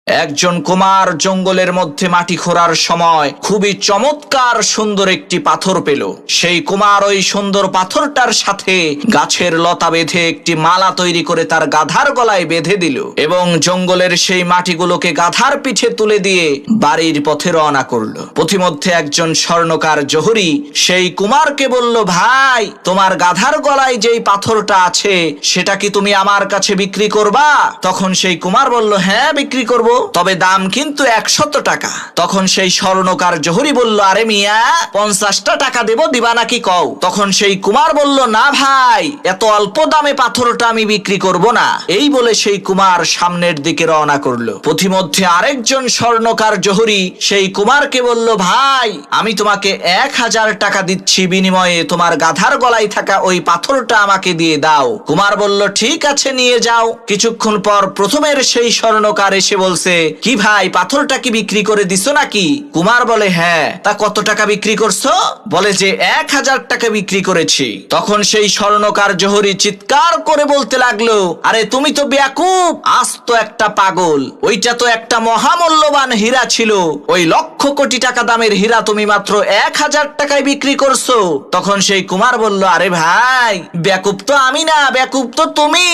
একজন কুমার জঙ্গলের মধ্যে মাটি খোঁড়ার সময় খুবই চমৎকার সুন্দর একটি পাথর পেল। সেই কুমার ওই সুন্দর পাথরটার সাথে গাছের লতা বেঁধে একটি মালা তৈরি করে তার গাধার গলায় বেঁধে দিল এবং জঙ্গলের সেই মাটিগুলোকে গাধার পিঠে তুলে দিয়ে বাড়ির পথে রওনা করলো। পথিমধ্যে একজন স্বর্ণকার জহুরি সেই কুমারকে বলল, ভাই, তোমার গাধার গলায় যেই পাথরটা আছে সেটা কি তুমি আমার কাছে বিক্রি করবা? তখন সেই কুমার বলল, হ্যাঁ, বিক্রি করব, তবে দাম কিন্তু 100 টাকা। তখন সেই স্বর্ণকার জহুরি বলল, আরে মিয়া, 50টা টাকা দেব, দিবা নাকি কও? তখন সেই কুমার বলল, না ভাই, এত অল্প দামে পাথরটা আমি বিক্রি করব না। এই বলে সেই কুমার সামনের দিকে রওনা করলো। পথিমধ্যে আরেকজন স্বর্ণকার জহুরি সেই কুমারকে বলল, ভাই, আমি তোমাকে 1000 টাকা দিচ্ছি, বিনিময়ে তোমার গাধার গলায় থাকা ওই পাথরটা আমাকে দিয়ে দাও। কুমার বলল, ঠিক আছে, নিয়ে যাও। কিছুক্ষণ পর প্রথমের সেই স্বর্ণকার এসে বলছে, কি ভাই, পাথরটা কি বিক্রি করে দিছো নাকি? কুমার বলে, হ্যাঁ। তা কত টাকা বিক্রি করছো? বলে যে 1000 টাকা বিক্রি করেছি। তখন সেই স্বর্ণকার জহুরি চিৎকার করে বলতে লাগলো, আরে তুমি তো বেয়াকুব, আস্ত একটা পাগল। ওইটা তো একটা মহামূল্যবান হীরা ছিল। ওই লক্ষ কোটি টাকা দামের হীরা তুমি মাত্র 1000 টাকায় বিক্রি করছো। তখন সেই কুমার বলল, আরে ভাই, বেয়াকুব তো আমি না, বেয়াকুব তো তুমি।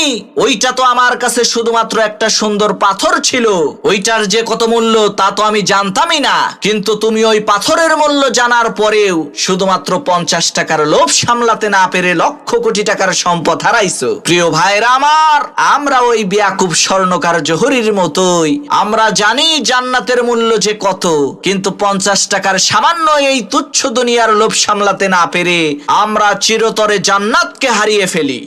ওইটা তো আমার কাছে শুধুমাত্র একটা সুন্দর পাথর ছিল। ওইটার যে কত মূল্য তা তো আমি জানতামই না। কিন্তু তুমি ওই পাথরের মূল্য জানার পরেও শুধুমাত্র 50 টাকার লোভ সামলাতে না পেরে লক্ষ কোটি টাকার সম্পদ হারাইছো। প্রিয় ভাইরা আমার, আমরা ওই বেয়াকুব স্বর্ণকার জহুরির মতোই। আমরা জানি জান্নাতের মূল্য যে কত, কিন্তু 50 টাকার সামান্য এই তুচ্ছ দুনিয়ার লোভ সামলাতে না পেরে আমরা চিরতরে জান্নাতকে হারিয়ে ফেলি।